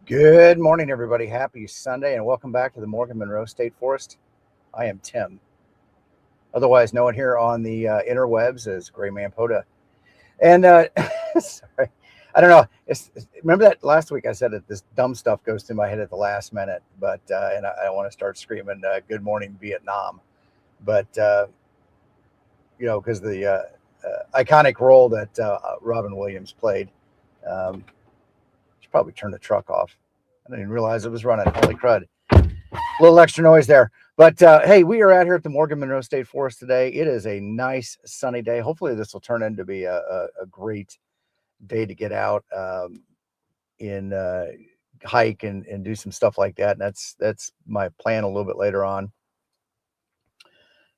Good morning, everybody. Happy Sunday, and welcome back to the Morgan Monroe State Forest. I am Tim, otherwise known here on the interwebs as Gray Man POTA. And sorry, I don't know. Remember that last week I said that this dumb stuff goes through my head at the last minute, but and I want to start screaming "Good morning, Vietnam," but because the iconic role that Robin Williams played. Should probably turn the truck off. I didn't even realize it was running. Holy crud. A little extra noise there. But hey, we are out here at the Morgan Monroe State Forest today. It is a nice sunny day. Hopefully, this will turn into be a great day to get out in hike and do some stuff like that. And that's my plan a little bit later on.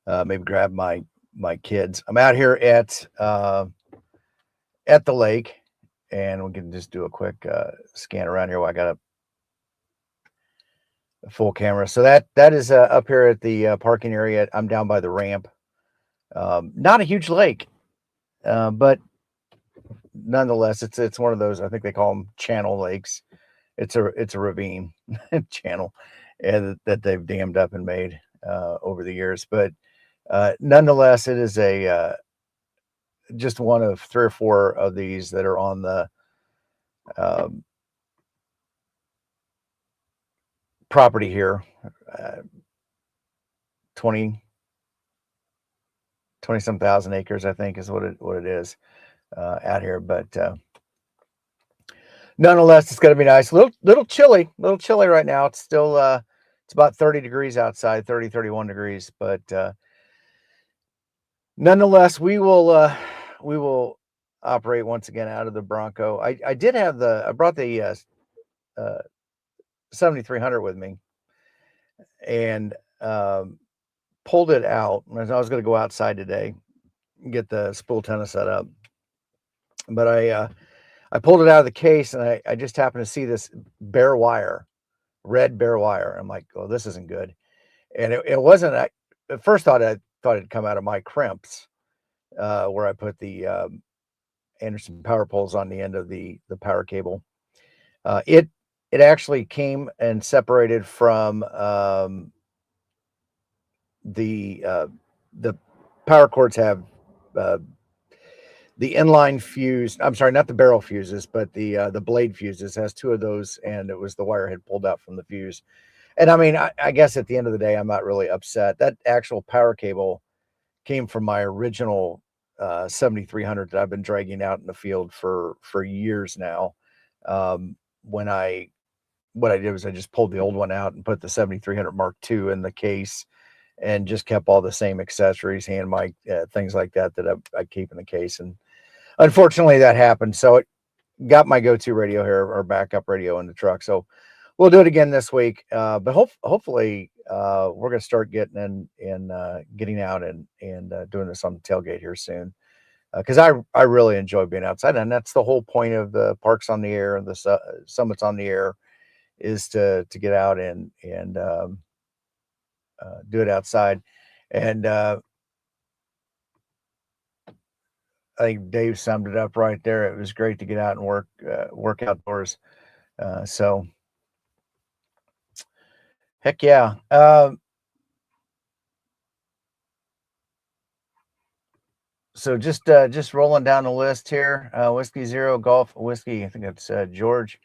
Maybe grab my kids. I'm out here at the lake, and we can just do a quick scan around here while I got a full camera. So that is up here at the parking area. I'm down by the ramp. Not a huge lake, but nonetheless, it's one of those. I think they call them channel lakes. It's a ravine channel, and that they've dammed up and made over the years. But nonetheless, it is a just one of 3 or 4 of these that are on the property here. 20 some thousand acres, I think, is what it is out here. But nonetheless, it's going to be nice. Little chilly right now. It's still it's about 30 degrees outside, 31 degrees. But nonetheless, we will operate once again out of the Bronco. I brought the 7300 with me, and pulled it out. I was going to go outside today and get the spool tennis set up, but I pulled it out of the case, and I just happened to see this bare wire, red bare wire. I'm like, oh, this isn't good. And it wasn't. I at first thought it'd come out of my crimps, where I put the Anderson power poles on the end of the power cable. It actually came and separated from the power cords have the inline fuse. I'm sorry, not the barrel fuses, but the blade fuses has 2 of those, and it was the wire had pulled out from the fuse. And I mean, I guess at the end of the day, I'm not really upset. That actual power cable came from my original 7300 that I've been dragging out in the field for years now. What I did was I just pulled the old one out and put the 7300 Mark II in the case, and just kept all the same accessories, hand mic, things like that I keep in the case. And unfortunately, that happened. So it got my go-to radio here, or backup radio, in the truck. So we'll do it again this week. But hopefully, we're going to start getting getting out and doing this on the tailgate here soon. Because I really enjoy being outside, and that's the whole point of the Parks on the Air and the Summits on the Air, is to get out and do it outside. And I think Dave summed it up right there. It was great to get out and work outdoors. So heck yeah. So just rolling down the list here. Whiskey Zero Golf Whiskey. I think that's George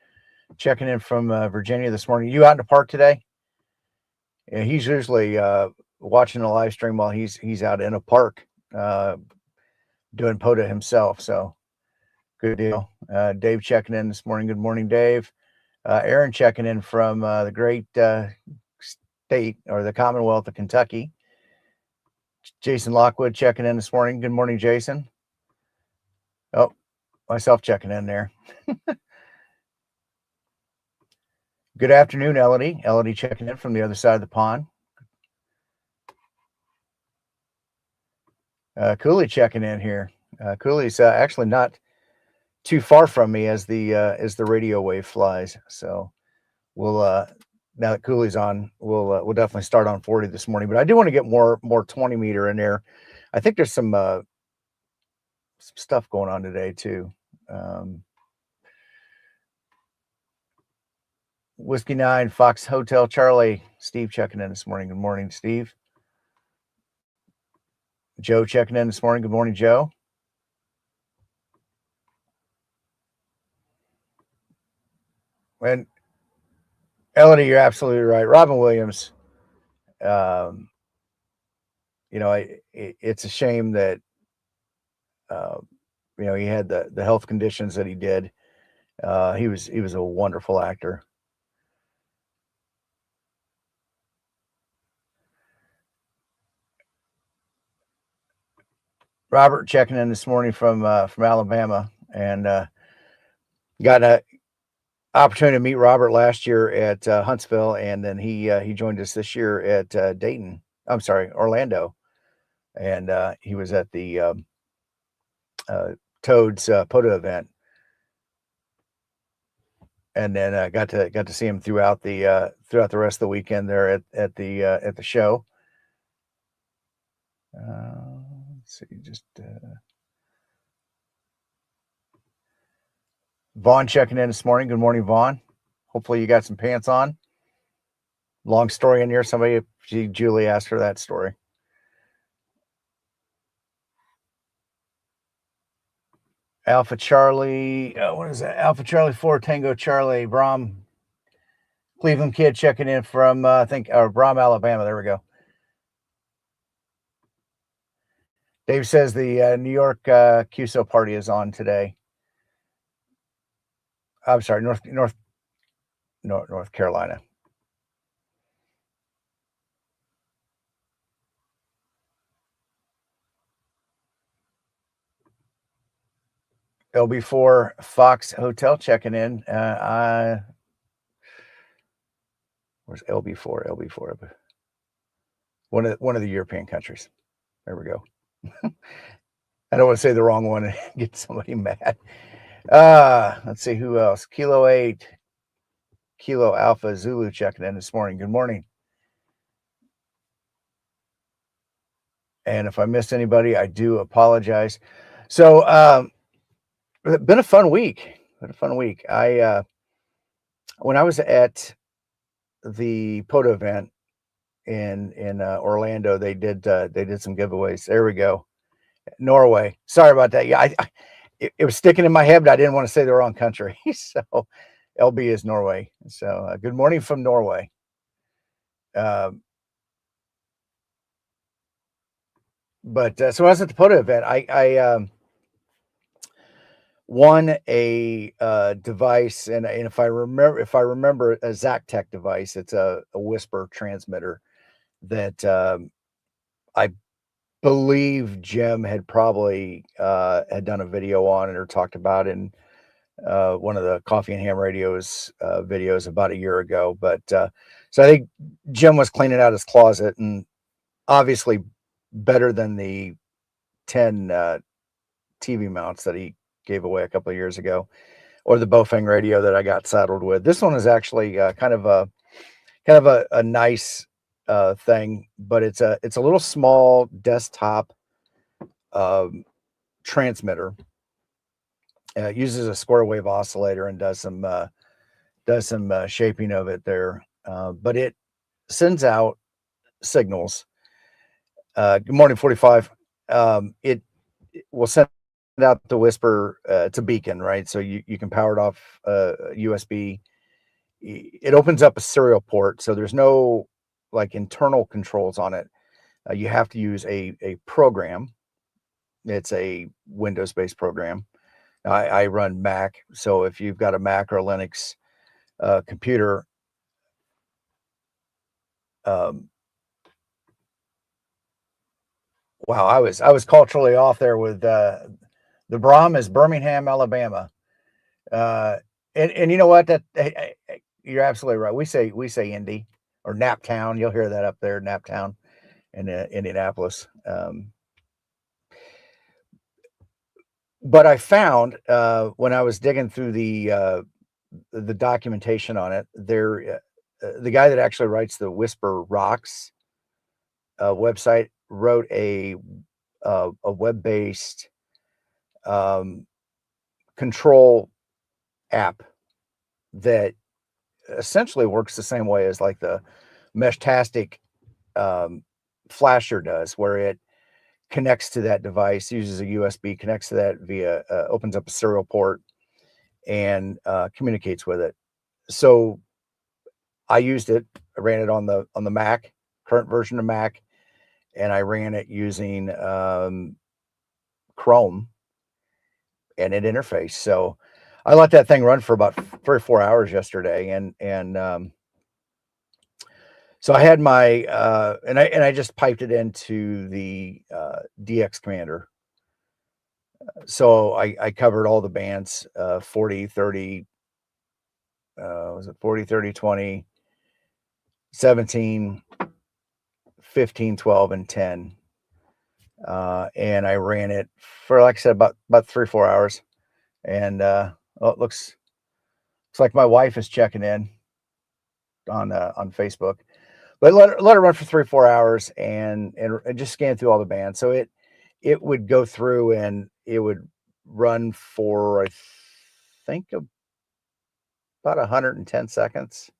checking in from Virginia this morning. You out in the park today? Yeah, he's usually watching the live stream while he's out in a park doing POTA himself. So good deal. Dave checking in this morning. Good morning, Dave. Aaron checking in from the great state, or the Commonwealth of Kentucky. Jason Lockwood checking in this morning. Good morning, Jason. Oh, myself checking in there. Good afternoon, Elodie. Elodie checking in from the other side of the pond. Cooley checking in here. Cooley's actually not too far from me as the radio wave flies. So we'll now that Cooley's on, we'll definitely start on 40 this morning. But I do want to get more 20 meter in there. I think there's some stuff going on today too. Whiskey 9, Fox Hotel Charlie. Steve checking in this morning. Good morning, Steve. Joe checking in this morning. Good morning, Joe. And Elodie, you're absolutely right. Robin Williams, it's a shame that, he had the health conditions that he did. He was a wonderful actor. Robert checking in this morning from Alabama, and got an opportunity to meet Robert last year at Huntsville, and then he joined us this year at Dayton. I'm sorry, Orlando, and he was at the Toads POTA event, and then got to see him throughout the rest of the weekend there at the show. Let's see, just Vaughn checking in this morning. Good morning, Vaughn. Hopefully you got some pants on. Long story in here. Julie asked for that story. Alpha Charlie, what is that? Alpha Charlie 4 Tango Charlie Brom, Cleveland kid checking in from I think Brom, Alabama. There we go. Dave says the New York QSO party is on today. I'm sorry, North Carolina. LB4 Fox Hotel checking in. Where's LB4? LB4. One of the European countries. There we go. I don't want to say the wrong one and get somebody mad. Let's see who else. Kilo 8, Kilo Alpha Zulu checking in this morning. Good morning. And if I missed anybody, I do apologize. So, it's been a fun week. I when I was at the POTA event in Orlando, they did some giveaways. There we go. Norway. Sorry about that. Yeah, it was sticking in my head, but I didn't want to say the wrong country. So LB is Norway. So good morning from Norway. But so I was at the POTA event. I won a device, and if I remember, a Zactec device. It's a whisper transmitter that I believe Jim had probably had done a video on it or talked about in one of the Coffee and Ham Radio's videos about a year ago. But so I think Jim was cleaning out his closet, and obviously better than the 10 TV mounts that he gave away a couple of years ago, or the Bofeng radio that I got saddled with. This one is actually kind of a nice thing, but it's a little small desktop transmitter. It uses a square wave oscillator and does some shaping of it there, but it sends out signals. Good morning, 45. It will send out the whisper. It's a beacon, right? So you can power it off USB. It opens up a serial port, so there's no like internal controls on it. You have to use a program. It's a Windows-based program. I run Mac, so if you've got a Mac or a Linux computer, wow, I was culturally off there with the Brom is Birmingham, Alabama, and you know what? You're absolutely right. We say Indy or Naptown. You'll hear that up there, Naptown, in Indianapolis. But I found when I was digging through the documentation on it, the guy that actually writes the Whisper Rocks website wrote a web-based control app that essentially works the same way as like the Meshtastic um, flasher does, where it connects to that device, uses a USB, connects to that via, opens up a serial port and communicates with it. So I used it. I ran it on the Mac, current version of Mac, and I ran it using Chrome and an interface. So I let that thing run for about 3 or 4 hours yesterday, and so I had my and I just piped it into the DX Commander. So I covered all the bands, 40, 30, was it 40, 30, 20, 17, 15, 12, and 10. And I ran it for, like I said, about 3 or 4 hours. And well, it looks like my wife is checking in on Facebook. But let her run for 3 or 4 hours and just scan through all the bands. So it would go through and it would run for, I think, about 110 seconds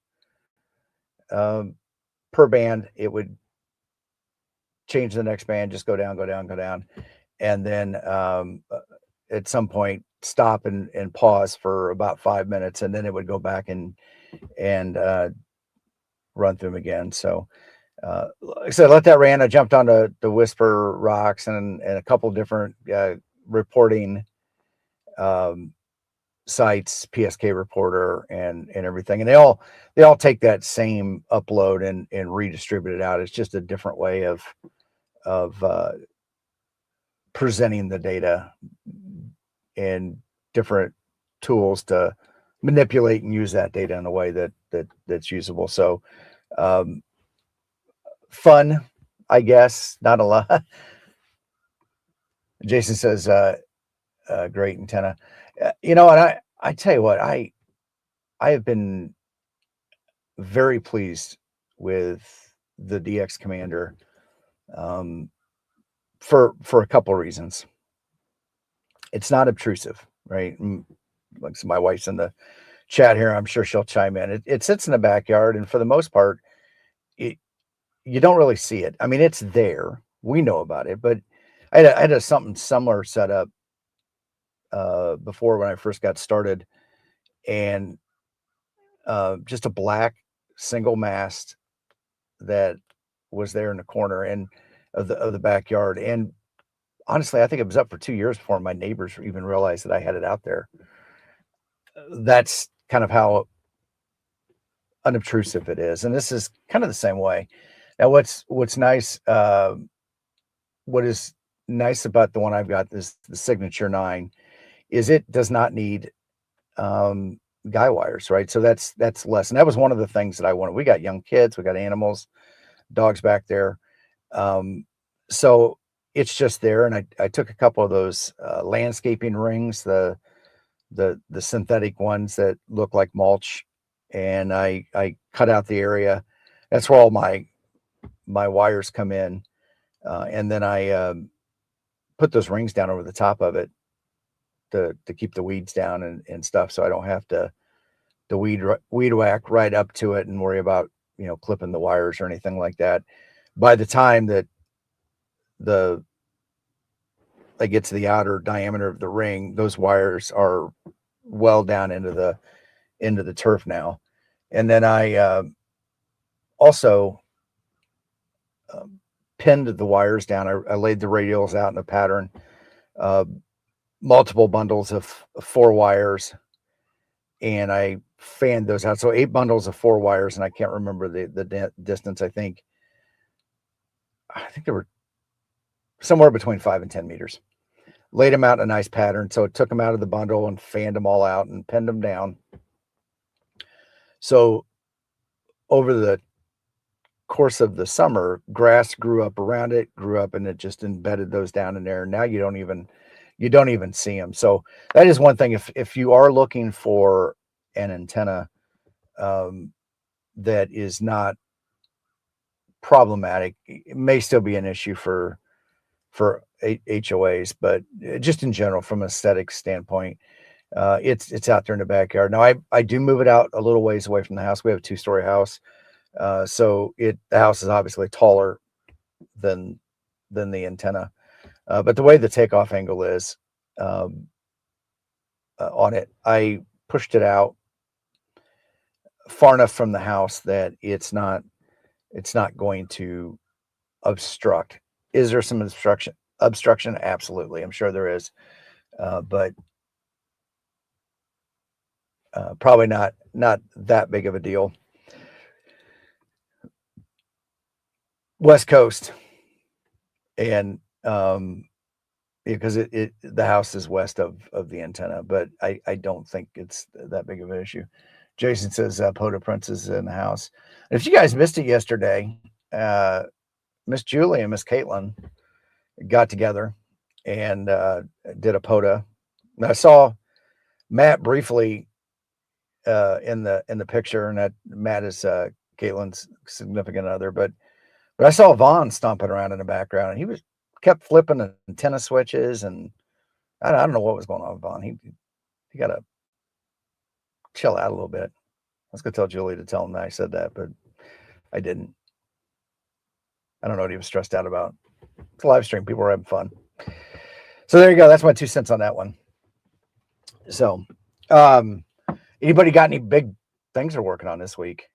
per band. It would change the next band, just go down, go down, go down, and then at some point stop and pause for about 5 minutes, and then it would go back and run through them again. So like I said, let that ran. I jumped onto the Whisper Rocks and a couple different reporting sites, PSK Reporter and everything, and they all take that same upload and redistribute it out. It's just a different way of presenting the data and different tools to manipulate and use that data in a way that's usable. So fun, I guess, not a lot. Jason says great antenna. And I tell you what, I have been very pleased with the DX Commander for a couple of reasons. It's not obtrusive, right? Like my wife's in the chat here. I'm sure she'll chime in. It sits in the backyard, and for the most part, you don't really see it. I mean, it's there. We know about it, but I had something similar set up before when I first got started, and just a black single mast that was there in the corner and of the backyard. And honestly, I think it was up for 2 years before my neighbors even realized that I had it out there. That's kind of how unobtrusive it is, and this is kind of the same way. Now, what's nice, what is nice about the one I've got, this the Signature 9, is it does not need guy wires, right? So that's less, and that was one of the things that I wanted. We got young kids, we got animals, dogs back there, so it's just there. And I took a couple of those landscaping rings, the synthetic ones that look like mulch, and I cut out the area. That's where all my wires come in, and then I put those rings down over the top of it to keep the weeds down and stuff, so I don't have to weed whack right up to it and worry about clipping the wires or anything like that. By the time that I get to the outer diameter of the ring, those wires are well down into the turf now. And then I also pinned the wires down. I laid the radials out in a pattern, multiple bundles of 4 wires, and I fanned those out. So 8 bundles of 4 wires, and I can't remember the distance. I think they were somewhere between 5 and 10 meters. Laid them out in a nice pattern. So it took them out of the bundle and fanned them all out and pinned them down. So over the course of the summer, grass grew up around it, and it just embedded those down in there. Now you don't even see them. So that is one thing. If you are looking for an antenna that is not problematic, it may still be an issue for HOAs, but just in general, from an aesthetic standpoint, It's out there in the backyard. Now I do move it out a little ways away from the house. We have a 2-story house, so the house is obviously taller than the antenna. But the way the takeoff angle is um, on it, I pushed it out far enough from the house that it's not going to obstruct. Is there some obstruction? Absolutely, I'm sure there is, but probably not that big of a deal. West Coast, and because the house is west of the antenna, but I don't think it's that big of an issue. Jason says POTA Prince is in the house. If you guys missed it yesterday, Miss Julie and Miss Caitlin got together and did a POTA. And I saw Matt briefly in the picture, and that Matt is Caitlin's significant other. But I saw Vaughn stomping around in the background, and he kept flipping the antenna switches, and I don't know what was going on with Vaughn. He got to chill out a little bit. I was gonna tell Julie to tell him that I said that, but I didn't. I don't know what he was stressed out about. It's a live stream. People were having fun. So there you go. That's my 2 cents on that one. So, anybody got any big things they're working on this week?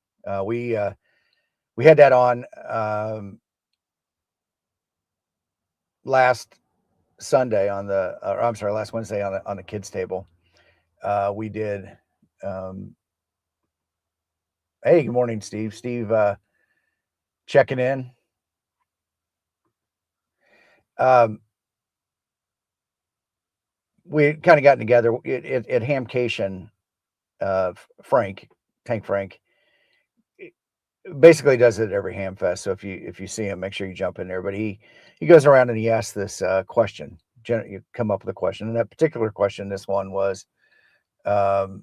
We had that on last Sunday on last Wednesday on the kids table. We did. Hey, good morning, Steve. Steve, checking in. We kind of gotten together at Hamcation. Tank Frank, basically does it at every ham fest. So if you see him, make sure you jump in there. But he goes around and he asks this question. You come up with a question, and that particular question, this one was, oh,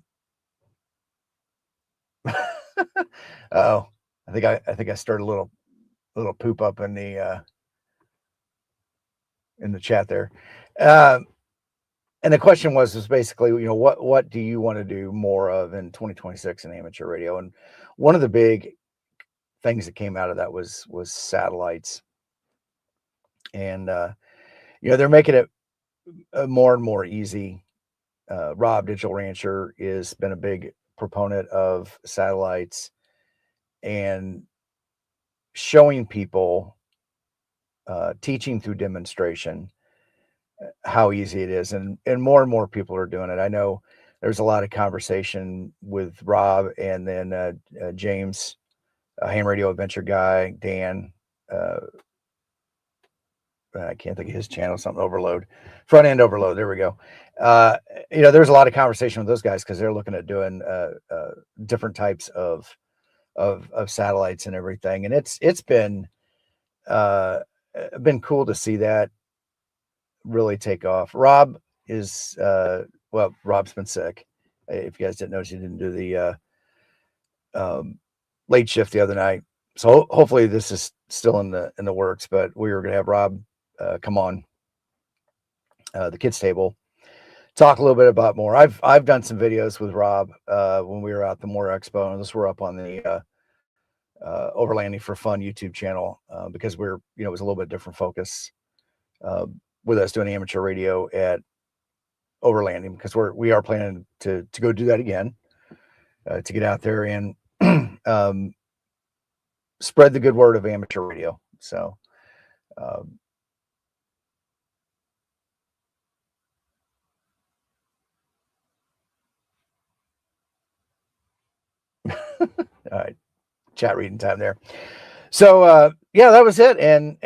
I think I stirred a little poop up in the chat there. And the question was basically, what do you want to do more of in 2026 in amateur radio? And one of the big things that came out of that was satellites. And they're making it more and more easy. Rob, Digital Rancher, has been a big proponent of satellites and showing people, teaching through demonstration, how easy it is, and more and more people are doing it. I know there's a lot of conversation with Rob, and then James, Ham Radio Adventure guy, Dan, I can't think of his channel, something Overload, Front End Overload. There we go. There's a lot of conversation with those guys because they're looking at doing different types of satellites and everything, and it's been cool to see that really take off. Rob is Rob's been sick. If you guys didn't notice, he didn't do the late shift the other night, so hopefully this is still in the works. But we were gonna have Rob come on the kids table, talk a little bit about more. I've done some videos with Rob when we were out the More Expo, and those were up on the Overlanding for Fun YouTube channel because it was a little bit different focus with us doing amateur radio at Overlanding, because we are planning to go do that again, to get out there and spread the good word of amateur radio. So all right, chat reading time there. So yeah, that was it, and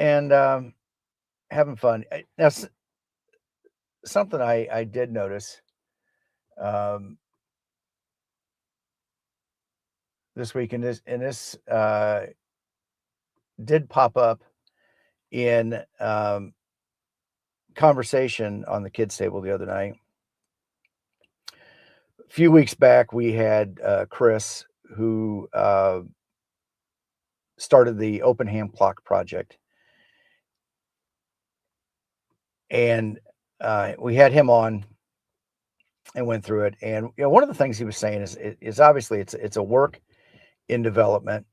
having fun. Now, something I did notice this week, and this did pop up in conversation on the kids table the other night. A few weeks back, we had Chris, who started the Open Ham Clock project, and we had him on and went through it. And one of the things he was saying is obviously it's a work in development.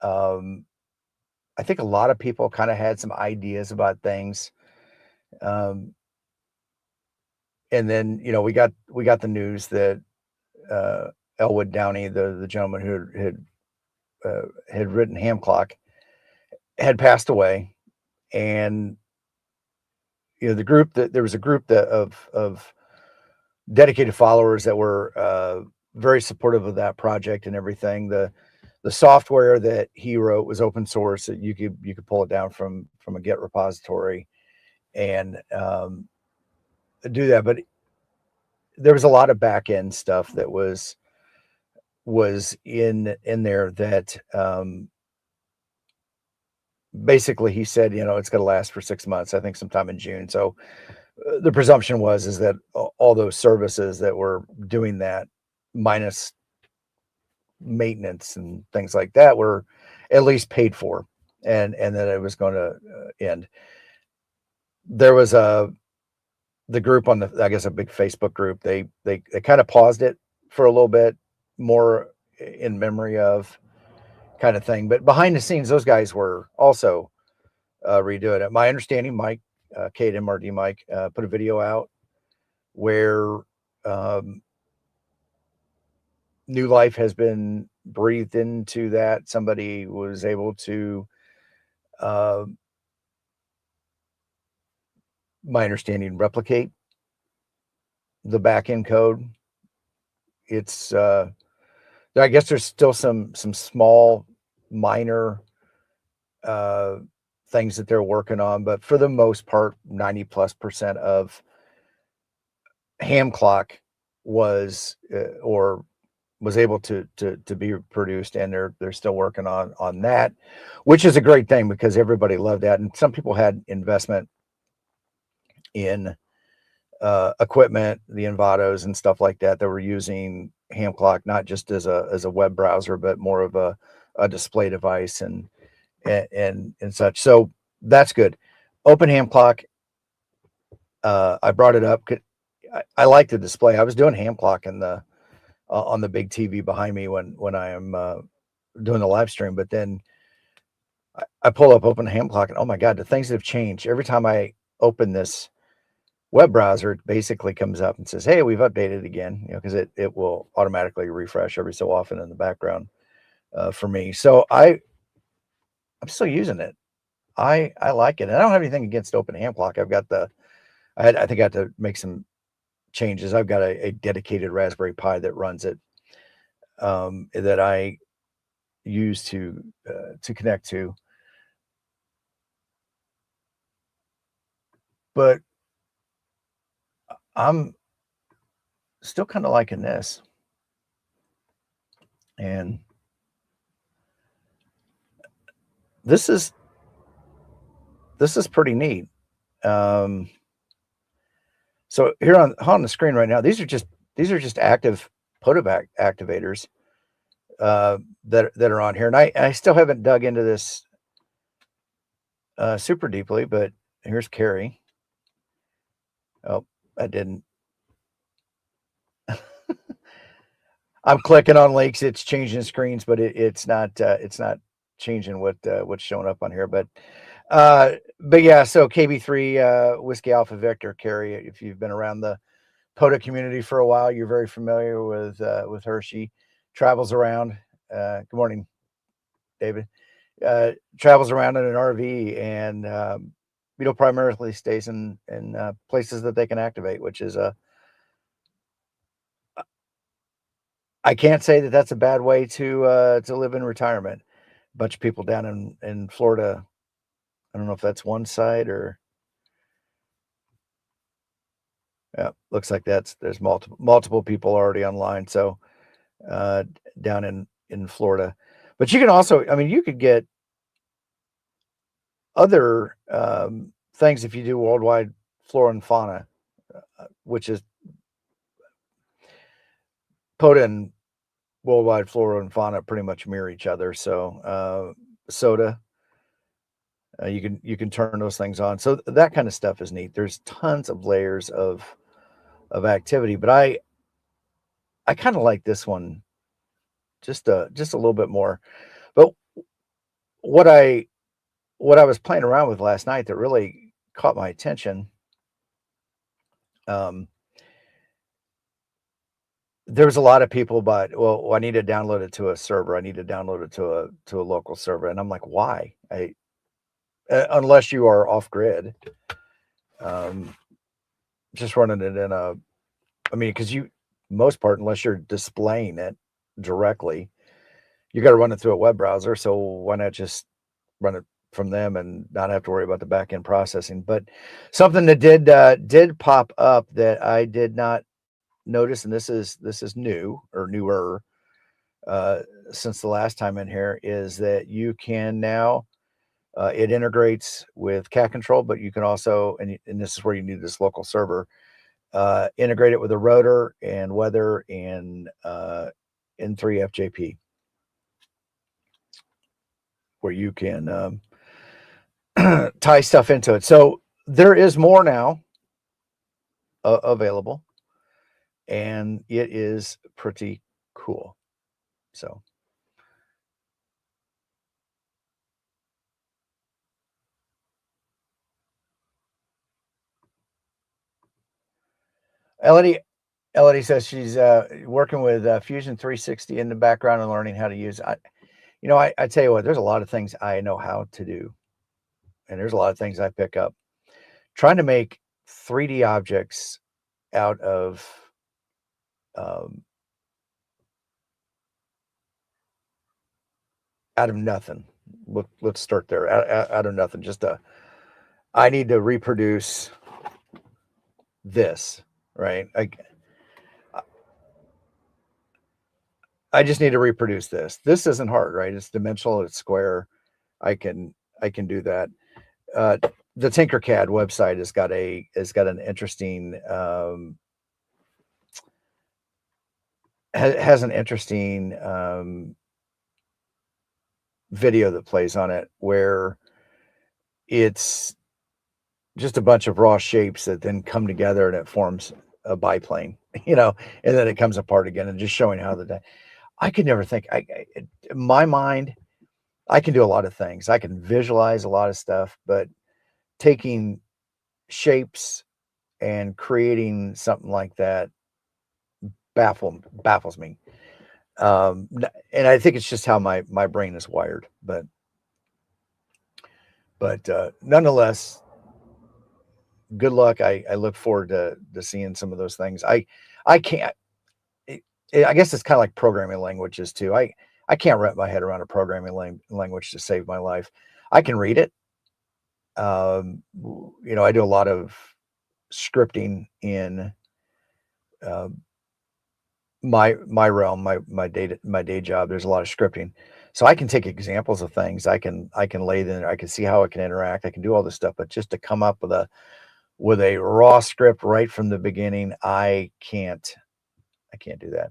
Um, I think a lot of people kind of had some ideas about things. Um, and then we got the news that uh, Elwood Downey, the gentleman who had written Ham Clock, had passed away. And the group that there was a group of dedicated followers that were very supportive of that project and everything. The software that he wrote was open source. That you could pull it down from a Git repository and do that. But there was a lot of back end stuff that was in there that basically he said, it's going to last for 6 months. I think sometime in June. So the presumption is that all those services that were doing that, minus maintenance and things like that, were at least paid for, and that it was going to end. There was the group on I guess a big Facebook group. They kind of paused it for a little bit, more in memory of kind of thing. But behind the scenes, those guys were also redoing it. My understanding, Mike, Kate MRD Mike, put a video out where new life has been breathed into that. Somebody was able to, uh, my understanding, replicate the back end code. It's, I guess there's still some small, minor things that they're working on, but for the most part, 90+% of Ham Clock was or was able to be produced, and they're still working on that, which is a great thing because everybody loved that, and some people had investment in equipment, the Envatos and stuff like that were using Ham Clock not just as a web browser, but more of a display device and such. So that's good. Open Ham Clock. I brought it up. I like the display. I was doing Ham Clock in the on the big TV behind me when I am doing the live stream. But then I pull up Open Ham Clock, and oh my God, the things that have changed. Every time I open this web browser, it basically comes up and says, "Hey, we've updated again," because it will automatically refresh every so often in the background for me. So I'm still using it. I like it, and I don't have anything against Open Ham Clock. I think I had to make some changes. I've got a dedicated Raspberry Pi that runs it, that I use to connect to. But I'm still kind of liking this, and this is pretty neat. So here on the screen right now, these are just active POTA activators that are on here, and I still haven't dug into this super deeply. But here's Carrie. Oh, I didn't. I'm clicking on links. It's changing screens, but it's not changing what's showing up on here. But yeah. So KB3 Whiskey Alpha Victor, Carrie. If you've been around the POTA community for a while, you're very familiar with her. She travels around. Good morning, David. Travels around in an RV and primarily stays in places that they can activate, which is I can't say that that's a bad way to live in retirement. A bunch of people down in Florida. I don't know if that's one side or yeah, looks like there's multiple people already online. So down in Florida, but you can also, I mean, you could get other things if you do worldwide flora and fauna, which is POTA and worldwide flora and fauna pretty much mirror each other. So SOTA, you can turn those things on. So that kind of stuff is neat. There's tons of layers of of activity. But I kind of like this one just a little bit more. But what I what I was playing around with last night that really caught my attention, um, there was a lot of people, but well, I need to download it to a server. I need to download it to a local server, and I'm like, why? Unless you are off grid, um, just running it in a. I mean, because you most part, unless you're displaying it directly, you got to run it through a web browser. So why not just run it from them and not have to worry about the back end processing? But something that did pop up that I did not notice, and this is new or newer uh, since the last time in here, is that you can now it integrates with cat control, but you can also, and this is where you need this local server, integrate it with a rotor and weather and N3FJP, where you can tie stuff into it. So there is more now available, and it is pretty cool. So, Elodie, Elodie says she's working with Fusion 360 in the background and learning how to use. I tell you what, there's a lot of things I know how to do, and there's a lot of things I pick up. Trying to make 3D objects out of um, out of nothing. Let's start there. Out of nothing. I need to reproduce this, right? I just need to reproduce this. This isn't hard, right? It's dimensional. It's square. I can I can do that. Uh, the Tinkercad website has got an interesting has an interesting video that plays on it where it's just a bunch of raw shapes that then come together and it forms a biplane, and then it comes apart again, and just showing how I could never think. In my mind, I can do a lot of things. I can visualize a lot of stuff, but taking shapes and creating something like that baffles me. And I think it's just how my brain is wired. But nonetheless, good luck. I look forward to seeing some of those things. I can't. I guess it's kind of like programming languages too. I can't wrap my head around a programming language to save my life. I can read it. I do a lot of scripting in uh, my realm, my day job. There's a lot of scripting, so I can take examples of things. I can lay them. I can see how it can interact. I can do all this stuff, but just to come up with a raw script right from the beginning, I can't. I can't do that.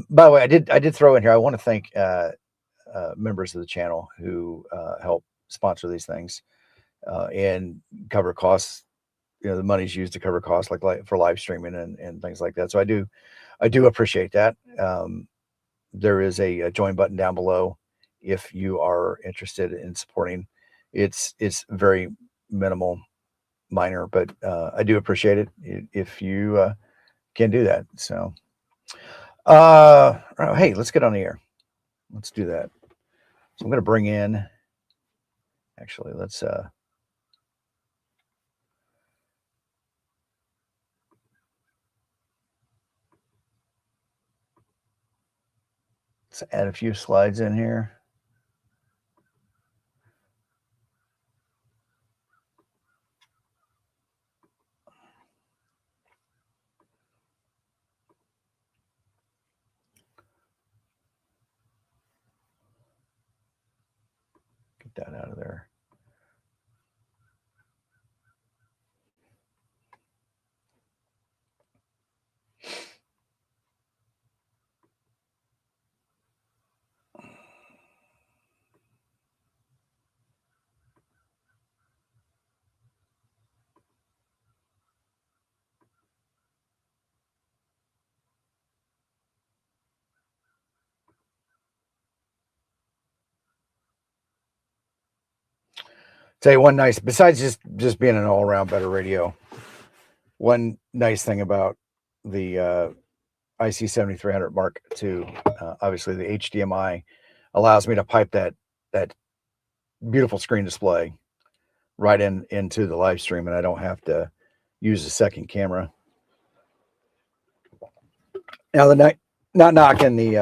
By the way, I did throw in here. I want to thank members of the channel who help sponsor these things and cover costs. The money's used to cover costs like for live streaming and things like that. So I do appreciate that. There is a join button down below if you are interested in supporting. It's very minimal, minor, but I do appreciate it if you can do that. So, hey, let's get on the air. Let's do that. So I'm going to bring in. Actually, let's add a few slides in here. Get that out of there. Tell you one nice, besides just being an all around better radio, one nice thing about the IC 7300 Mark II, obviously the HDMI allows me to pipe that beautiful screen display right into the live stream, and I don't have to use a second camera. Now not knocking the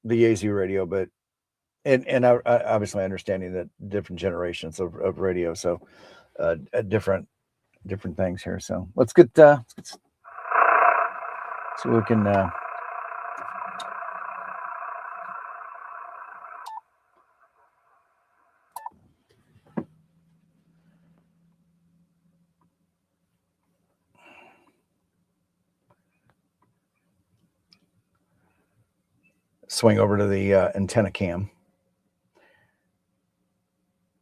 AZ radio, but and I obviously understanding that different generations of radio, so different things here. So let's get so we can swing over to the antenna cam.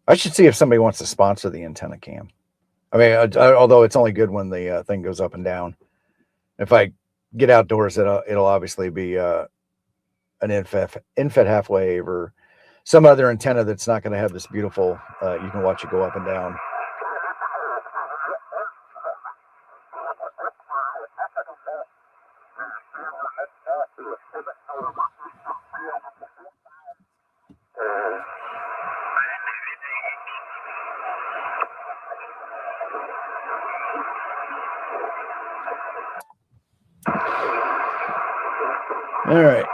I should see if somebody wants to sponsor the antenna cam. I mean, although it's only good when the thing goes up and down. If I get outdoors, it'll obviously be an infet half wave or some other antenna that's not going to have this beautiful. You can watch it go up and down. All right.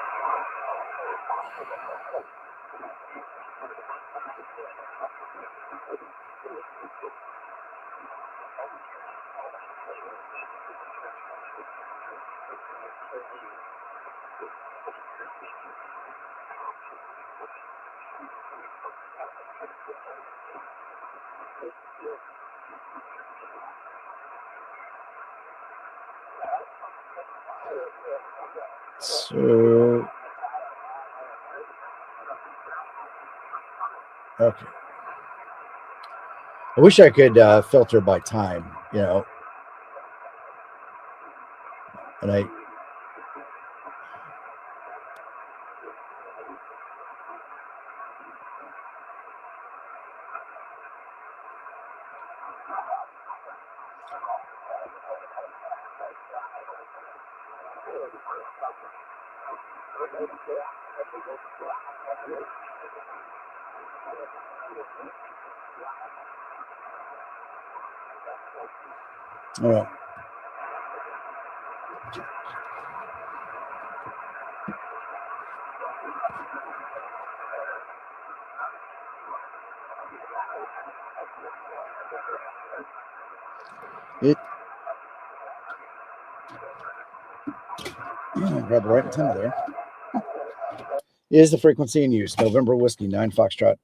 So, okay. I wish I could filter by time, and all right. Grab the right antenna there. Is the frequency in use? November Whiskey 9 Foxtrot.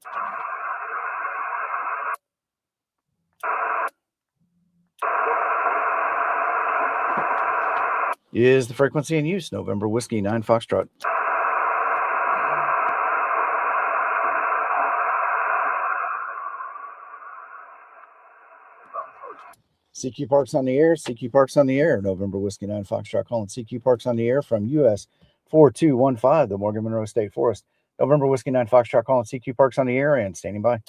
Is the frequency in use? November Whiskey 9 Foxtrot. CQ Parks on the air. CQ Parks on the air. November Whiskey 9 Foxtrot calling CQ Parks on the air from US 4215, the Morgan Monroe State Forest. November Whiskey 9 Foxtrot calling CQ Parks on the air and standing by.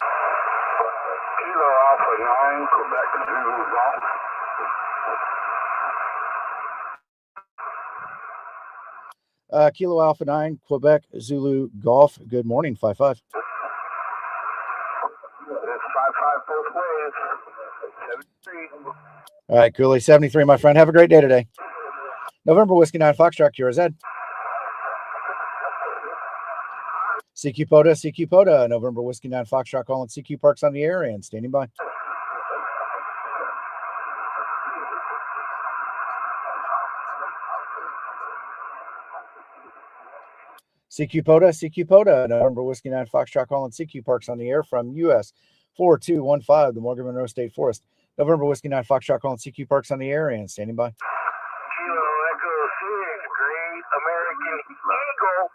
Kilo Alpha 9, Quebec Zulu Golf. Kilo Alpha 9, Quebec Zulu Golf. Good morning, 5-5. It's 5-5 both ways. 73. All right, Cooley, 73, my friend. Have a great day today. November Whiskey 9 Foxtrot, QRZ. CQ POTA, CQ POTA. November Whiskey 9 Foxtrot calling CQ Parks on the air and standing by. CQ POTA, CQ POTA. November Whiskey 9 Foxtrot calling CQ Parks on the air from US 4215, the Morgan Monroe State Forest. November Whiskey 9 Foxtrot calling CQ Parks on the air and standing by. Kilo Echo 6, Great American Eagle.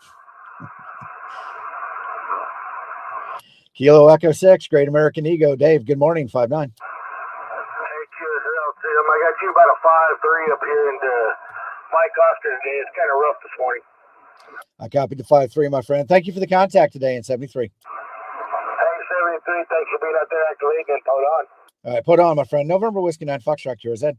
Kilo Echo 6, Great American Eagle. Dave, good morning, 5-9. Hey, Tim, I got you about a 5-3 up here in Mike Oster today. It's kind of rough this morning. I copied the 5-3, my friend. Thank you for the contact today in 73. Hey, 73, thanks for being out there at the league and hold on. All right, put on, my friend. November Whiskey 9 Foxtrot, QRZ.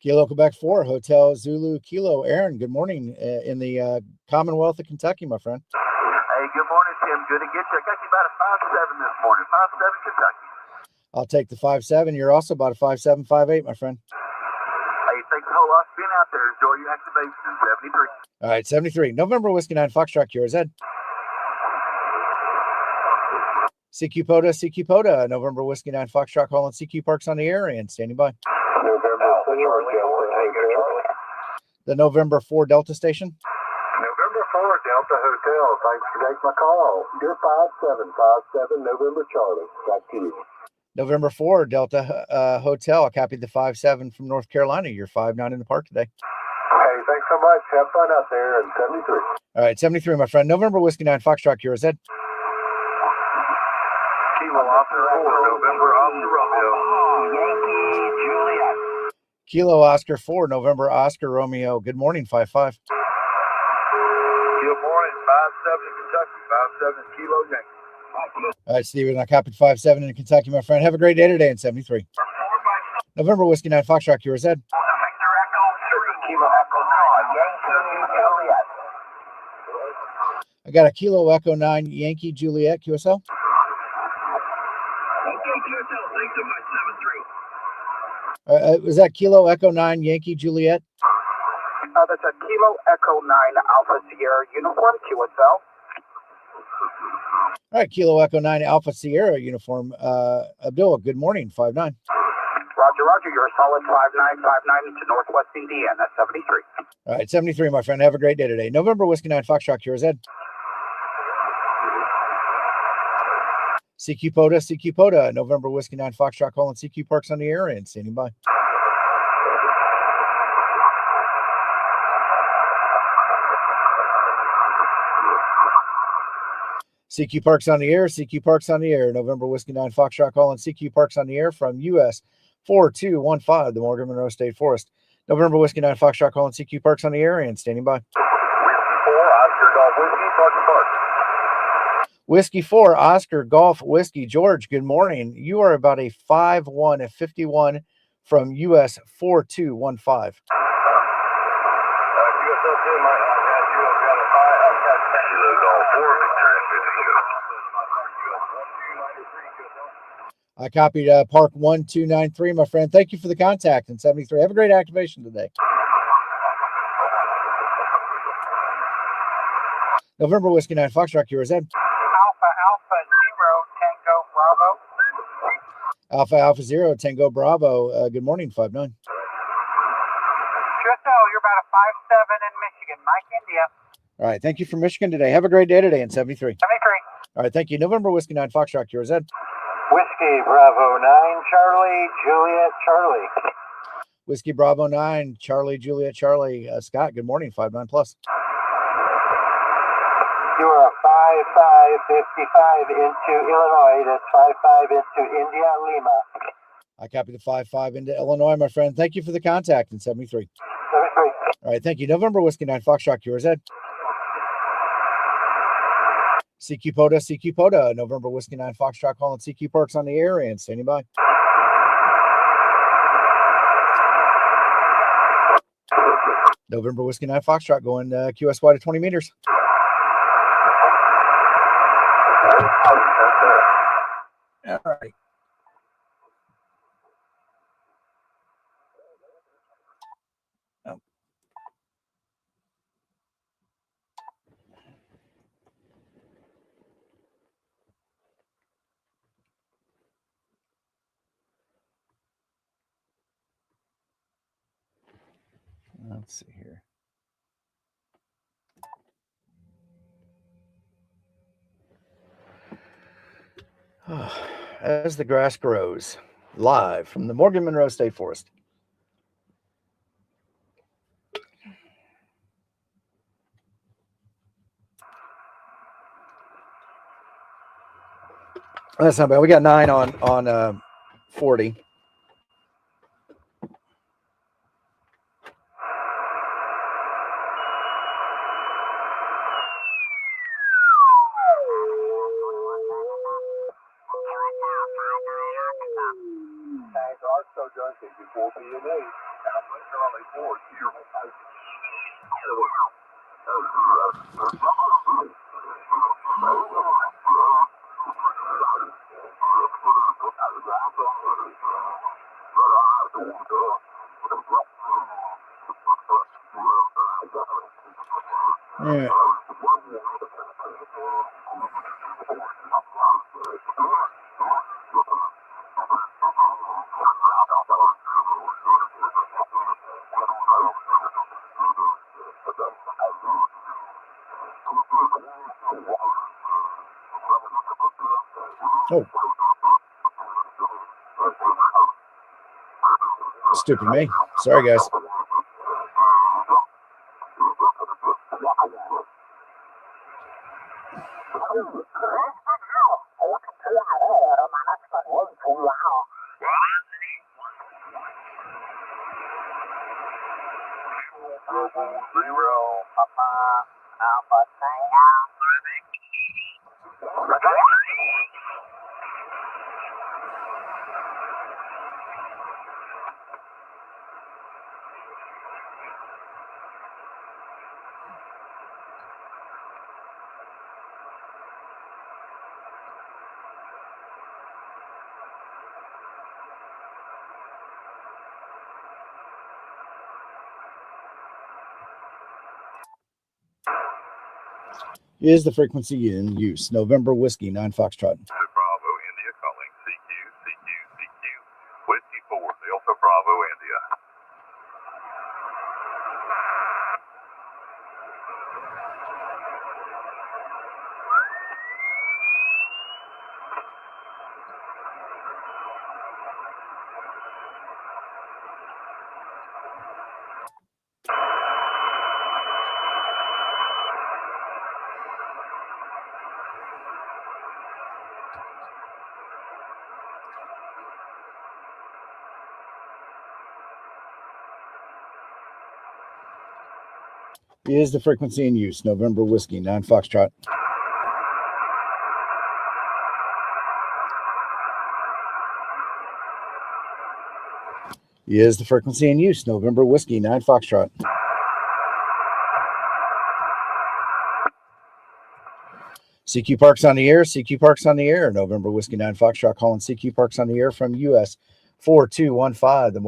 Kilo Quebec 4, Hotel Zulu Kilo. Aaron, good morning in the Commonwealth of Kentucky, my friend. Hey, good morning, Tim. Good to get you. I got you about a 5-7 this morning. 5-7 Kentucky. I'll take the 5-7. You're also about a 5-7, 5-8, my friend. Hey, thanks a whole lot for being out there. Enjoy your activation in 73. All right, 73. November Whiskey 9 Foxtrot, QRZ. CQ POTA, November Whiskey 9 Foxtrot, calling CQ Parks on the air and standing by. November 4, Delta. The November 4 Delta station. November 4, Delta Hotel. Thanks for taking my call. You're 5757 November Charlie. Back to you. November 4 Delta Hotel. I copied the 5-7 from North Carolina. You're 5-9 in the park today. Hey, thanks so much. Have fun out there in 73. All right, 73, my friend. November Whiskey 9 Foxtrot, QRZ. Kilo Oscar 4, November Oscar Romeo. Yankee Juliet. Kilo Oscar 4, November Oscar Romeo. Good morning, 5-5. Good morning, 5-7 Kentucky, 5-7 Kilo Yankee. All right, Steven, I copied 5-7 in Kentucky, my friend. Have a great day today in 73. November Whiskey 9 Foxtrot, QRZ. Victor Echo 3, Kilo Echo 9, Yankee Juliet. I got a Kilo Echo 9 Yankee Juliet QSL. Thanks so much, 7-3. Was that Kilo Echo 9 Yankee Juliet? That's a Kilo Echo 9 Alpha Sierra uniform, QSL. All right, Kilo Echo 9 Alpha Sierra uniform. Abdullah, good morning, 5-9. Roger, you're a solid 5-9 into Northwest Indiana, 73. All right, 73, my friend. Have a great day today. November Whiskey 9 Foxtrot, QRZ. CQ POTA, November Whiskey 9 Foxtrot, calling CQ Parks on the air and standing by. CQ Parks on the air, CQ Parks on the air, November Whiskey 9 Foxtrot, calling CQ Parks on the air from US 4215, the Morgan Monroe State Forest. November Whiskey 9 Foxtrot, calling CQ Parks on the air and standing by. Whiskey 4, Oscar Golf Whiskey. George, good morning. You are about a 5-1 at 51 from US 4215. I copied Park 1293, my friend. Thank you for the contact in 73. Have a great activation today. November Whiskey 9 Foxtrot, QRZ. Alpha 0 Tango Bravo. Good morning, 5-9. QSL, you're about a 5-7 in Michigan. Mike, India. All right, thank you for Michigan today. Have a great day today in 73. 73. All right, thank you. November Whiskey 9 Foxtrot, QRZ. Whiskey Bravo 9, Charlie, Juliet, Charlie. Whiskey Bravo 9, Charlie, Juliet, Charlie. Scott, good morning, 5-9 plus. You are a 5-5-55 into Illinois. That's 5-5 into India, Lima. I copy the 5-5 into Illinois, my friend. Thank you for the contact in 73. 73. All right, thank you. November Whiskey 9 Foxtrot, QRZ. CQ POTA, November Whiskey 9 Foxtrot, calling CQ Parks on the air and standing by. November Whiskey 9 Foxtrot going QSY to 20 meters. All right. Oh. Let's see here. As the grass grows, live from the Morgan Monroe State Forest. That's not bad. We got 9 on 40. So Junkie before B&A. Alpha Charlie 4, here. Yeah. Oh. Stupid me. Sorry, guys. Is the frequency in use? November Whiskey 9 Foxtrot. Bravo, India calling CQ, CQ, CQ. Whiskey 4, Delta Bravo, India. Is the frequency in use? November Whiskey 9 Foxtrot. Is the frequency in use? November Whiskey 9 Foxtrot. CQ Parks on the air. CQ Parks on the air. November Whiskey 9 Foxtrot calling CQ Parks on the air from US 4215, the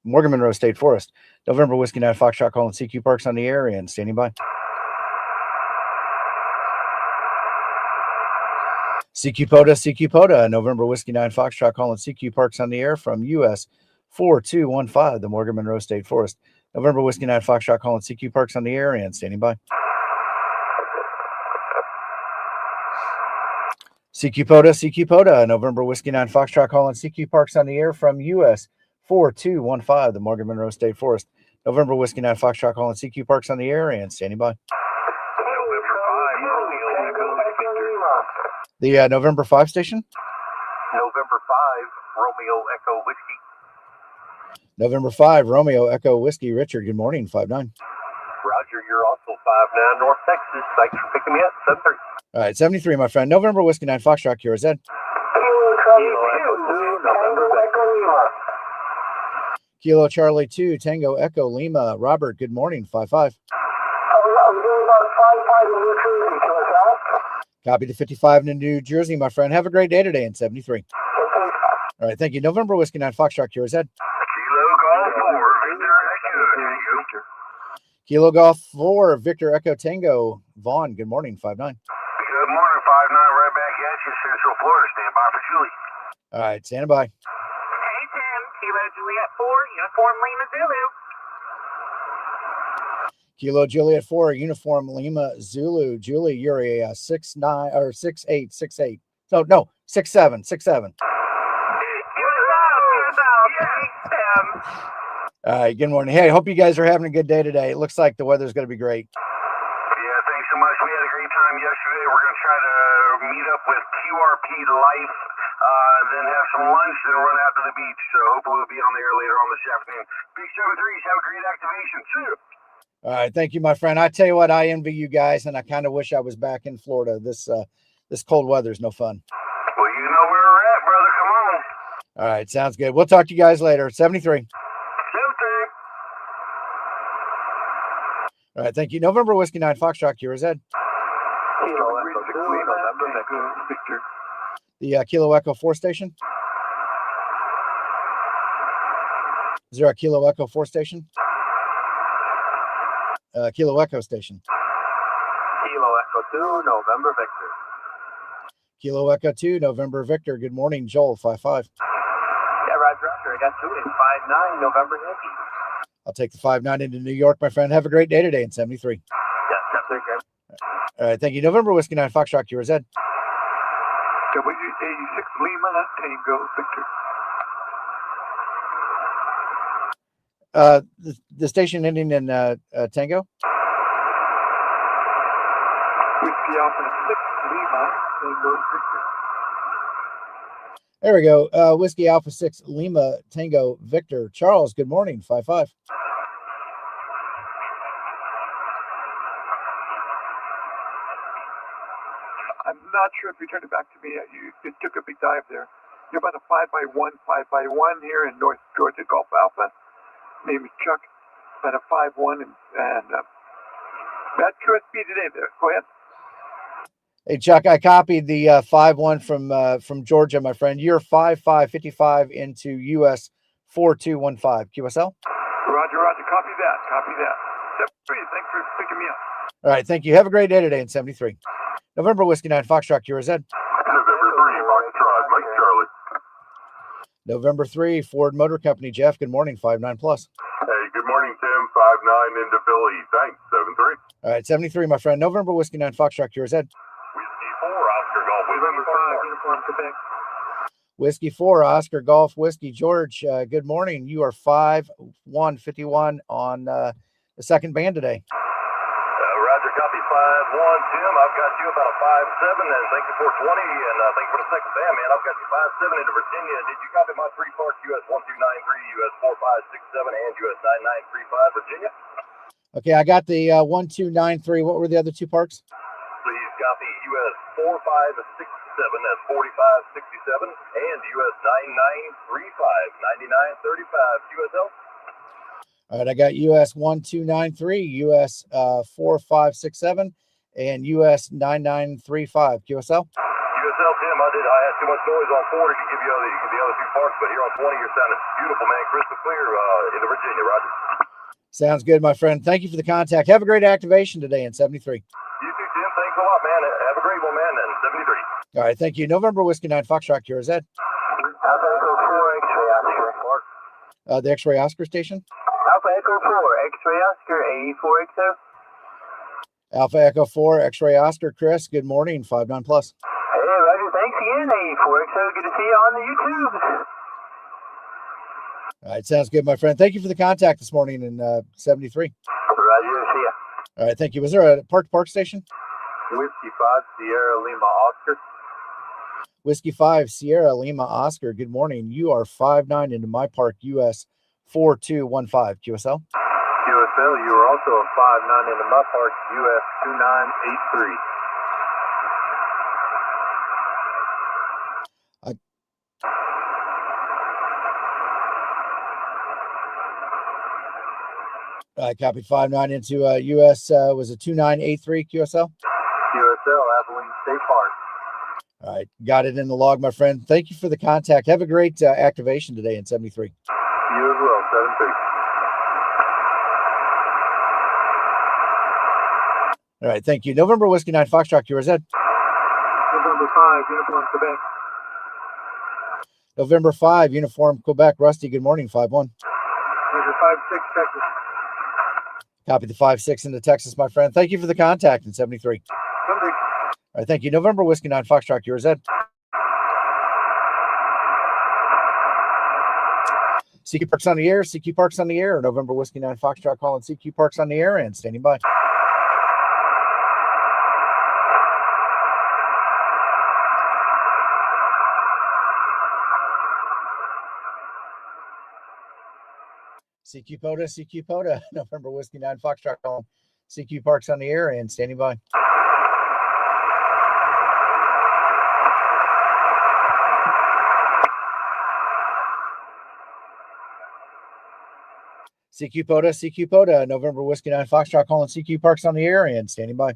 Morgan Monroe State Forest. November Whiskey 9 Foxtrot calling CQ Parks on the air and standing by. CQ POTA, November Whiskey 9 Foxtrot calling CQ Parks on the air from US 4215, the Morgan Monroe State Forest. November Whiskey 9 Foxtrot calling CQ Parks on the air and standing by. CQ POTA, November Whiskey 9 Foxtrot calling CQ Parks on the air from US 4215, the Morgan Monroe State Forest. November Whiskey 9 Foxtrot calling CQ Parks on the air and standing by. The November 5 station? November 5, Romeo Echo Whiskey. November 5, Romeo Echo Whiskey. Richard, good morning, 5-9. Roger, you're also 5-9 North Texas. Thanks for picking me up, 7-3. All right, 73, my friend. November Whiskey 9 Foxtrot, QRZ. Kilo Charlie 2, Tango Echo Lima. Robert, good morning, 5-5. I'm doing about 5-5 in New Jersey. Can I help? Copy to 55 in New Jersey, my friend. Have a great day today in 73. All right, thank you. November Whiskey 9 Foxtrot, QRZ. Kilo Golf 4, Victor Echo. Kilo Golf 4, Victor Echo Tango. Vaughn, good morning, 5-9. Good morning, 5-9. Right back at you, Central Florida. Stand by for Julie. All right, stand by. Hey, Tim. Kilo Juliet 4, Uniform Lima Zulu. Kilo Juliet 4, Uniform Lima Zulu. Julie, you're a 6-9 or 6-8, 6-8. No, 6-7, 6-7. All right, good morning. Hey, I hope you guys are having a good day today. It looks like the weather's going to be great. Yeah, thanks so much. We had a great time yesterday. We're going to try to meet up with QRP Life, then have some lunch, then run out to the beach. So hopefully we'll be on the air later on this afternoon. Big 7-3s, have a great activation. See you. All right, thank you, my friend. I tell you what, I envy you guys, and I kind of wish I was back in Florida. This cold weather is no fun. Well, you know where we're at, brother. Come on. All right, sounds good. We'll talk to you guys later. 73. 73. All right, thank you. November Whiskey 9 Foxtrot, Kira Z. Kilo Echo 6 Lima, November Victor. The Kilo Echo 4 station. Is there a Kilo Echo 4 station? Kilo Echo station. Kilo Echo 2, November Victor. Kilo Echo 2, November Victor. Good morning, Joel, 55. Yeah, Roger. I got 2 in 5-9, November Yankee. I'll take the 5-9 into New York, my friend. Have a great day today in 73. Yes, take care. All right, thank you. November Whiskey 9 Foxtrot, Kira Z. W86 Lima, Tango Victor. The station ending in Tango. Whiskey Alpha 6 Lima, Tango Victor. There we go. Whiskey Alpha 6 Lima Tango Victor. Charles, good morning. 55. I'm not sure if you turned it back to me. You took a big dive there. You're about a 5x1 here in North Georgia Gulf Alpha. Name is Chuck. About a 5-1 and that QSP today there. Go ahead. Hey, Chuck, I copied the 5-1 from Georgia, my friend. You're 5-5-55 into US 4215. QSL? Roger. Copy that. 73. Thanks for picking me up. All right, thank you. Have a great day today in 73. November Whiskey 9 Foxtrot, Kira Z. November 3, Foxtrot, Mike Charlie. November 3, Ford Motor Company. Jeff, good morning. 5-9 plus. Hey, good morning, Tim. 5-9 into Philly. Thanks, 7-3. All right, 73, my friend. November Whiskey 9 Foxtrot, Kira Z. Whiskey 4, Oscar Golf. November 5, Uniform Quebec. Whiskey 4, Oscar Golf Whiskey. George, good morning. You are 5-1-51 on the second band today. Roger, copy 5-1, Tim. I've got you about a 5-7, and thank you for 20, and thank you for the second band, man. I've got you 5-7 into Virginia. Did you copy my 3 parts, US 1293, US 4567, and US 9935, Virginia? Okay, I got the 1293. What were the other 2 parks? Please copy US 4567, that's 4567, and US 9935, 9935, QSL. All right, I got US 1293, US 4567, and US 9935. QSL? QSL, Tim, I had too much noise on 40 to give you the other 2 parts, but here on 20, you're sounding beautiful, man. Crystal clear into Virginia, Roger. Sounds good, my friend. Thank you for the contact. Have a great activation today in 73. You too, Tim. Thanks a lot, man. Have a great one, man, and 73. All right, thank you. November Whiskey 9 Foxtrot, Kira Z. Alpha Echo 4, X-ray Oscar. The X-Ray Oscar station. Alpha Echo 4, X-ray Oscar, AE4XO. Alpha Echo 4, X-Ray Oscar. Chris, good morning. 5-9 plus. Hey, Roger. Thanks again, AE4XO. Good to see you on the YouTube. All right, sounds good, my friend. Thank you for the contact this morning in 73. Roger, see ya. All right, thank you. Was there a park station? Whiskey 5, Sierra Lima Oscar. Whiskey 5, Sierra Lima Oscar. Good morning. You are 5-9 into my park, US 4215. QSL? QSL, you are also a 5-9 into my park, US 2983. I copied 5-9 into US, was it 2983 QSL? QSL, Abilene State Park. All right, got it in the log, my friend. Thank you for the contact. Have a great activation today in 73. You as well, 7-3. All right, thank you. November Whiskey 9 Foxtrot, Kira Z. November 5, Uniform Quebec. November 5, Uniform Quebec. Rusty, good morning. 5-1. Roger, 5-6, Texas. Copy the 5-6 into Texas, my friend. Thank you for the contact in 73. 73. All right, thank you. November Whiskey 9 Foxtrot, Kira Z. CQ Parks on the air, CQ Parks on the air. November Whiskey 9 Foxtrot calling CQ Parks on the air and standing by. CQ POTA, November Whiskey 9 Foxtrot calling CQ Parks on the air and standing by. CQ POTA, November Whiskey 9 Foxtrot calling CQ Parks on the air and standing by.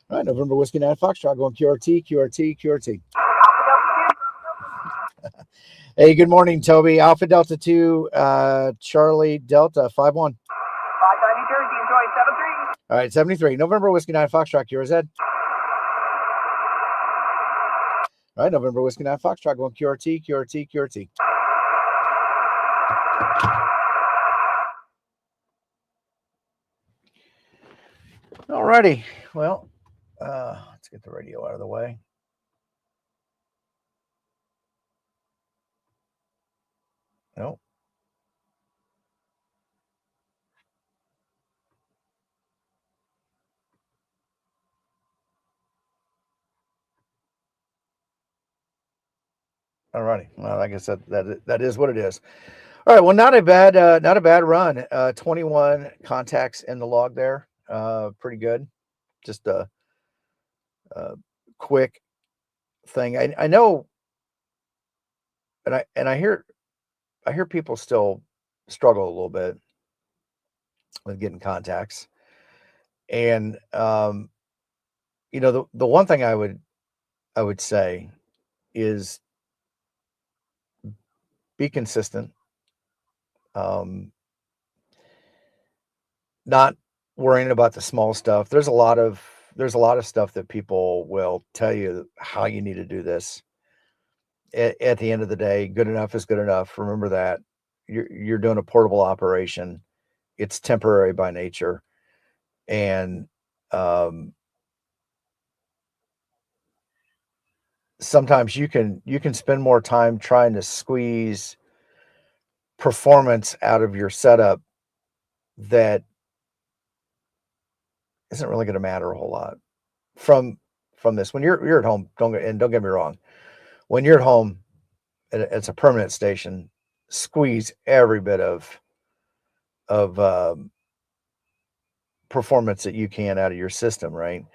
All right, November Whiskey 9 Foxtrot going QRT. Hey, good morning, Toby. Alpha Delta 2, Charlie Delta 5-1. 5 New Jersey, enjoy 7-3. All right, 73. November Whiskey 9 Foxtrot, QRZ. All right, November Whiskey 9 Foxtrot going QRT. All righty. Well, let's get the radio out of the way. No. All righty. Well, I guess that is what it is. All right. Well, not a bad run. 21 contacts in the log there. Pretty good. Just a quick thing. I know, and I hear people still struggle a little bit with getting contacts. And the one thing I would say is be consistent. Not worrying about the small stuff. There's a lot of stuff that people will tell you how you need to do this. At the end of the day, good enough is good enough. Remember that you're doing a portable operation. It's temporary by nature. And sometimes you can spend more time trying to squeeze performance out of your setup that isn't really going to matter a whole lot from this. When you're at home, don't get me wrong, when you're at home, it's a permanent station. Squeeze every bit of performance that you can out of your system, right?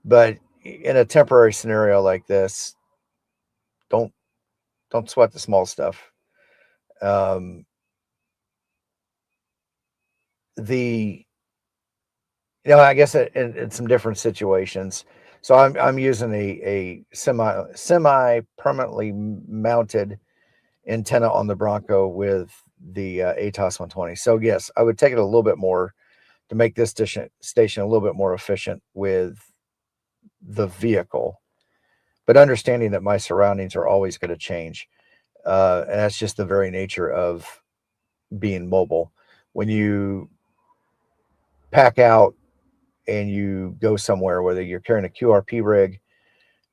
But in a temporary scenario like this, don't sweat the small stuff. I guess in some different situations. So I'm using a semi permanently mounted antenna on the Bronco with the ATOS 120. So yes, I would take it a little bit more to make this station a little bit more efficient with the vehicle, but understanding that my surroundings are always going to change. And that's just the very nature of being mobile. When you pack out and you go somewhere, whether you're carrying a QRP rig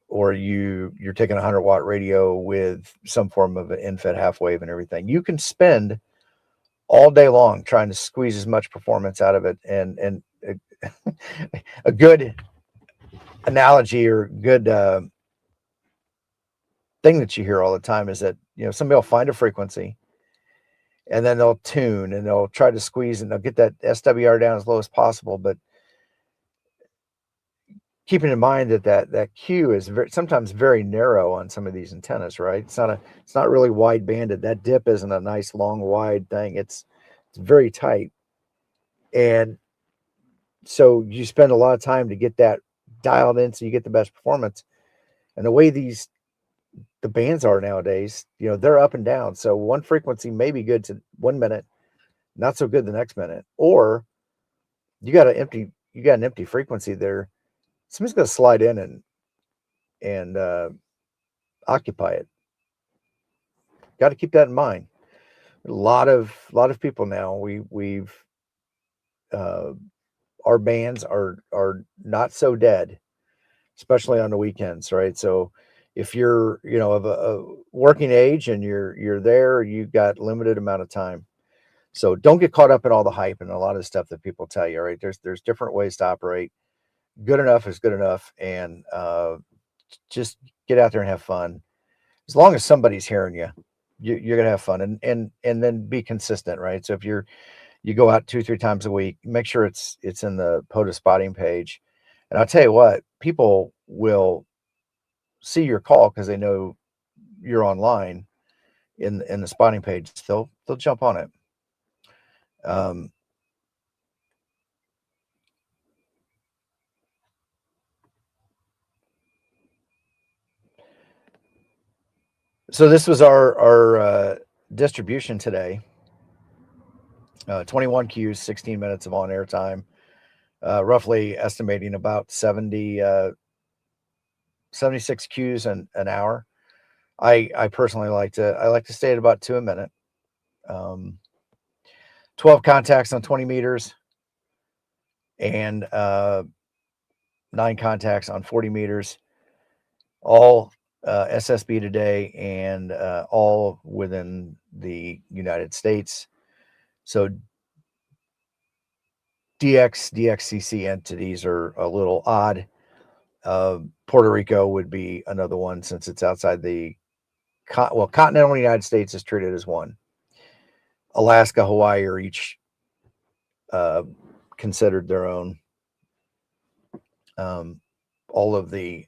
or you're taking a 100-watt radio with some form of an in-fed half wave and everything, you can spend all day long trying to squeeze as much performance out of it. And a good analogy or good thing that you hear all the time is that, somebody will find a frequency and then they'll tune and they'll try to squeeze and they'll get that SWR down as low as possible. But keeping in mind that Q is sometimes very narrow on some of these antennas, right? It's not really wide banded. That dip isn't a nice long wide thing. It's very tight. And so you spend a lot of time to get that dialed in so you get the best performance. And the way the bands are nowadays, they're up and down. So one frequency may be good to 1 minute, not so good the next minute. Or you got an empty frequency there. Somebody's going to slide in and occupy it. Got to keep that in mind. A lot of people now, our bands are not so dead, especially on the weekends, right? So if you're, of a working age and you're there, you've got limited amount of time. So don't get caught up in all the hype and a lot of stuff that people tell you, right? There's different ways to operate. Good enough is good enough. And just get out there and have fun. As long as somebody's hearing you're going to have fun and then be consistent, right? So if you go out 2-3 times a week, make sure it's in the POTA spotting page. And I'll tell you what, people will see your call because they know, you're online in the spotting page, they'll jump on it. So this was our distribution today. 21 cues, 16 minutes of on-air time, roughly estimating about 76 cues an hour. I personally like to stay at about 2 a minute. 12 contacts on 20 meters and 9 contacts on 40 meters, all SSB today, and all within the United States. So DXCC entities are a little odd. Puerto Rico would be another one, since it's outside the continental United States is treated as one. Alaska, Hawaii are each considered their own. All of the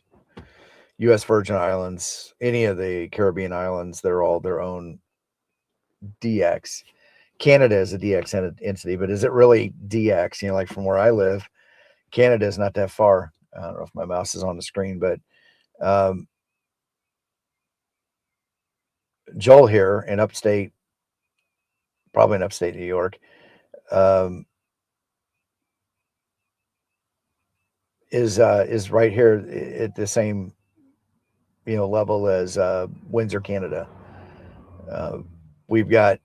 U.S. Virgin Islands, any of the Caribbean islands, they're all their own DX. Canada is a DX entity, but is it really DX? You know, like from where I live, Canada is not that far. I don't know if my mouse is on the screen, but Joel here in upstate, probably in upstate New York, is right here at the same level as Windsor, Canada. We've got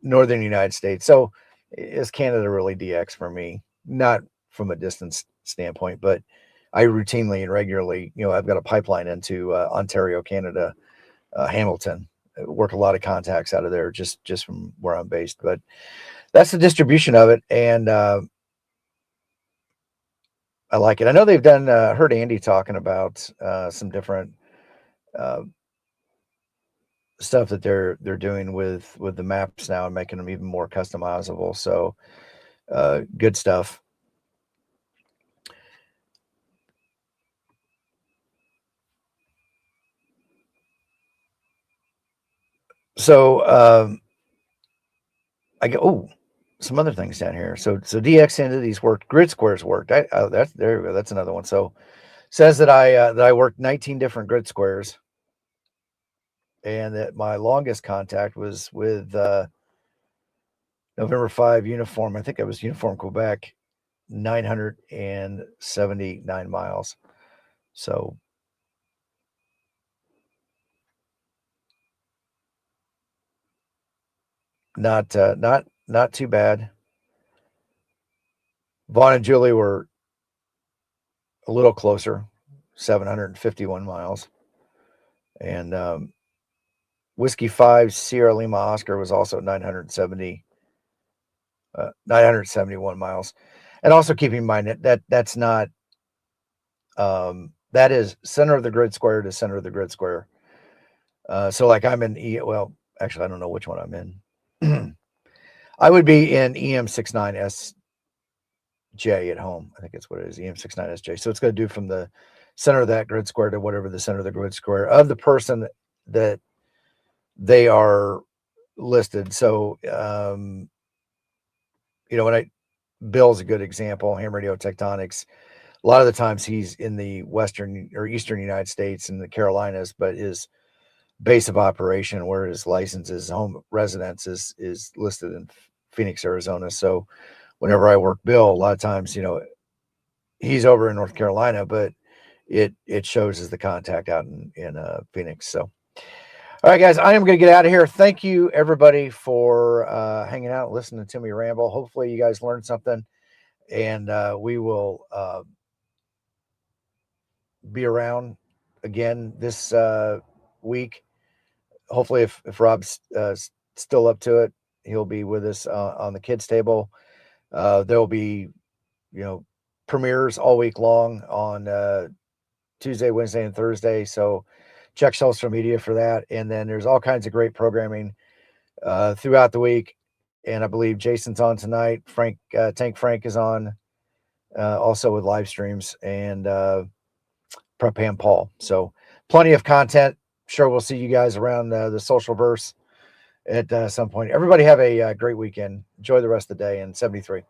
northern United States. So is Canada really DX for me? Not from a distance standpoint, but I routinely and regularly, I've got a pipeline into Ontario, Canada, Hamilton. I work a lot of contacts out of there just from where I'm based. But that's the distribution of it, and I like it. I know they've done. Heard Andy talking about some different stuff that they're doing with the maps now and making them even more customizable. So good stuff. So I go some other things down here. So DX entities worked, grid squares worked. That's there we go. That's another one. So says that I worked 19 different grid squares, and that my longest contact was with November 5 uniform. I think it was Uniform Quebec, 979 miles. So not too bad. Vaughn and Julie were a little closer, 751 miles. And Whiskey 5 Sierra Lima Oscar was also 971 miles. And also keep in mind that that's not that is center of the grid square to center of the grid square. So like I'm in well, actually I don't know which one I'm in. I would be in EM69SJ at home. I think it's what it is, EM69SJ. So it's going to do from the center of that grid square to whatever the center of the grid square of the person that they are listed. So, Bill's a good example, Ham Radio Tectonics. A lot of the times he's in the western or eastern United States in the Carolinas, but his base of operation, where his license, his home residence is listed in Phoenix, Arizona. So whenever I work Bill, a lot of times, he's over in North Carolina, but it shows as the contact out in Phoenix. So, all right, guys, I am going to get out of here. Thank you, everybody, for hanging out, listening to me ramble. Hopefully you guys learned something, and we will be around again this week. Hopefully, if Rob's still up to it, he'll be with us on the kids' table. There'll be, premieres all week long on Tuesday, Wednesday, and Thursday. So check social media for that. And then there's all kinds of great programming throughout the week. And I believe Jason's on tonight. Tank Frank is on also with live streams, and Prep Ham Paul. So plenty of content. sure we'll see you guys around the social verse at some point. Everybody have a great weekend. Enjoy the rest of the day in 73.